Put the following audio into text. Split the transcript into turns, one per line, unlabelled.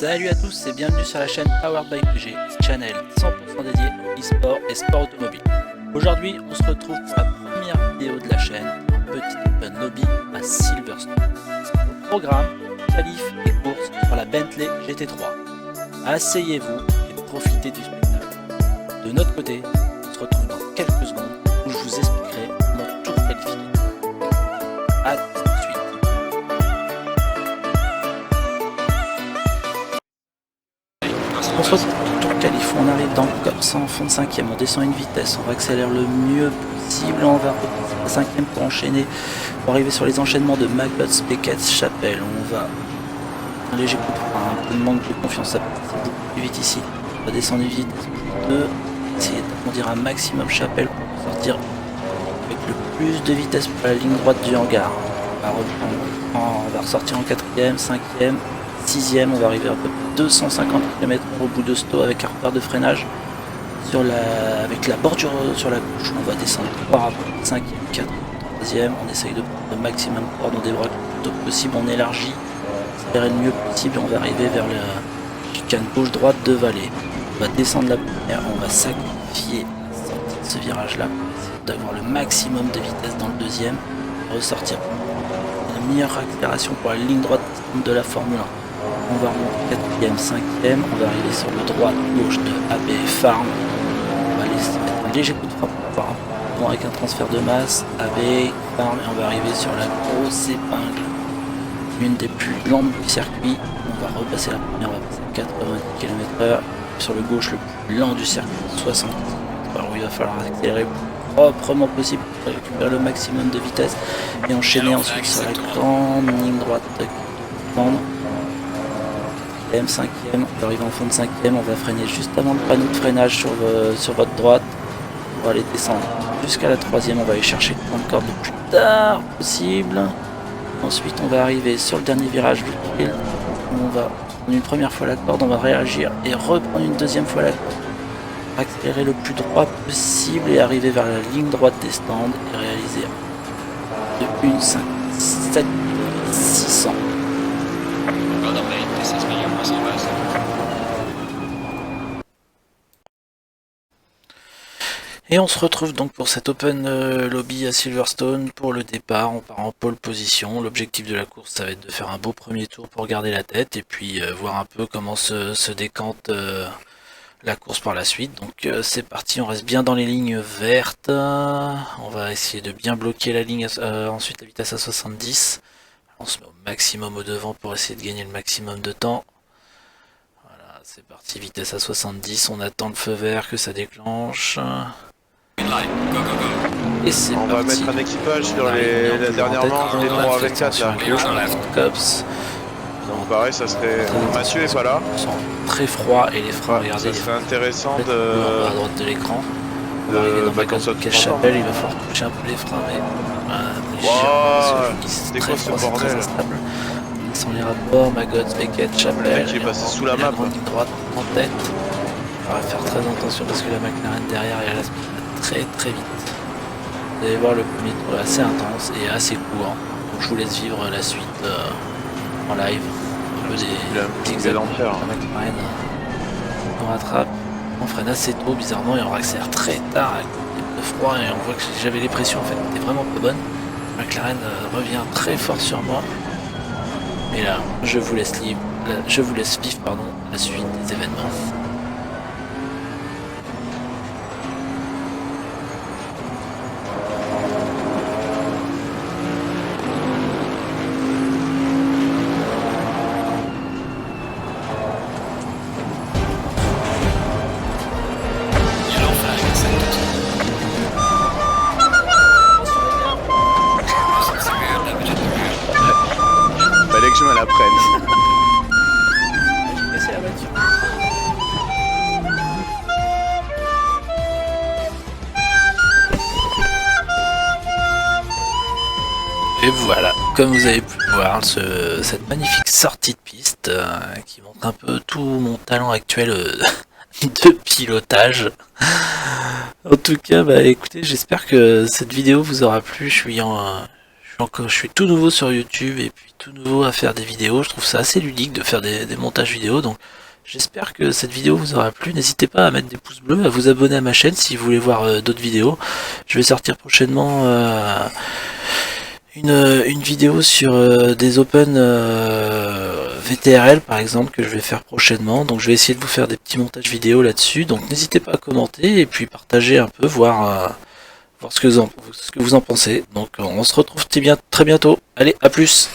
Salut à tous et bienvenue sur la chaîne Powered by PG, channel 100% dédié au e-sport et sport automobile. Aujourd'hui, on se retrouve pour la première vidéo de la chaîne, un petit open lobby à Silverstone. Au programme, qualif et course sur la Bentley GT3. Asseyez-vous et profitez du spectacle. De notre côté, on se retrouve dans quelques secondes où je vous expliquerai comment tout qualifier. A tout de suite. On se retrouve pour tour qualif, on arrive dans le COPS en fond de 5ème, on descend une vitesse, on va accélérer le mieux possible, on va repasser la 5ème pour enchaîner, pour arriver sur les enchaînements de Maggots, Beckett, Chapelle, on va un léger coup de frein, un peu de manque de confiance, ça passe beaucoup plus vite ici, on va descendre une vitesse plus 2, essayer d'arrondir un maximum Chapelle pour sortir avec le plus de vitesse pour la ligne droite du hangar. On va ressortir en 4ème, 5ème, 6ème, on va arriver à peu près 250 km au bout de Sto avec un repère de freinage avec la bordure sur la gauche. On va descendre 3 rapports, 5ème, 4ème, 3ème, on essaye de prendre le maximum de cordon des bras le plus tôt possible, on élargit, accélérer le mieux possible et on va arriver vers la chicane gauche-droite de Vallée. On va descendre la première, on va sacrifier la sortie de ce virage là pour essayer d'avoir le maximum de vitesse dans le deuxième, ressortir la meilleure accélération pour la ligne droite de la Formule 1. On va remonter 4ème, 5ème, on va arriver sur le droit gauche de AB Farm. On va laisser mettre un léger coup de frappe pour pouvoir avec un transfert de masse, AB Farm, et on va arriver sur la grosse épingle, une des plus lentes du circuit. On va repasser la première, on va passer à 90 km/h. Sur le gauche le plus lent du circuit, 60 km/h, où il va falloir accélérer proprement possible pour récupérer le maximum de vitesse et enchaîner ensuite sur la grande ligne droite de Tendre. 5ème, on va arriver en fond de 5ème, on va freiner juste avant le panneau de freinage sur votre droite. On va aller descendre jusqu'à la 3ème, on va aller chercher le point de corde le plus tard possible. Ensuite on va arriver sur le dernier virage du trail, on va prendre une première fois la corde, on va réagir et reprendre une deuxième fois la corde. Accélérer le plus droit possible et arriver vers la ligne droite des stands et réaliser de 1,57 600. Et on se retrouve donc pour cet open lobby à Silverstone. Pour le départ, on part en pole position. L'objectif de la course, ça va être de faire un beau premier tour pour garder la tête et puis voir un peu comment se décante la course par la suite. Donc c'est parti, on reste bien dans les lignes vertes. On va essayer de bien bloquer la ligne, ensuite la vitesse à 70. On se met au maximum au devant pour essayer de gagner le maximum de temps. Voilà, c'est parti, vitesse à 70, on attend le feu vert que ça déclenche. Et c'est
on va mettre un équipage sur la dernière manche des 3 avec 4 là.
Cops.
Donc pareil, ça serait... Mathieu est pas là.
Ils sont très froids et les freins, regardez.
Ça serait intéressant
à droite de l'écran. Quelle chapelle, il va falloir toucher un peu les freins, mais
c'est quoi ce bordel?
Sans les rapports, Maggots, Beckett, Chapelle,
qui est passé sous la map.
Ligne droite en tête. On va faire très attention parce que la McLaren derrière elle la speed très vite. Vous allez voir, le premier tour est assez intense et assez court. Donc je vous laisse vivre la suite en live. Un peu des
petits l'enfer.
La McLaren on rattrape. On freine assez tôt bizarrement et on accélère très tard avec le froid et on voit que j'avais les pressions en fait n'étaient vraiment pas bonnes. McLaren revient très fort sur moi. Et là, je vous laisse vivre la suite des événements.
Fallait que je me la prenne.
C'est la voiture. Et voilà, comme vous avez pu voir, cette magnifique sortie de piste qui montre un peu tout mon talent actuel de pilotage. En tout cas, bah écoutez, j'espère que cette vidéo vous aura plu. Je suis tout nouveau sur YouTube et puis tout nouveau à faire des vidéos. Je trouve ça assez ludique de faire des montages vidéo. Donc j'espère que cette vidéo vous aura plu. N'hésitez pas à mettre des pouces bleus, à vous abonner à ma chaîne si vous voulez voir d'autres vidéos. Je vais sortir prochainement une vidéo sur des Open VTRL par exemple que je vais faire prochainement. Donc je vais essayer de vous faire des petits montages vidéo là-dessus. Donc n'hésitez pas à commenter et puis partager un peu, voir ce que vous en pensez. Donc on se retrouve très bientôt. Allez, à plus!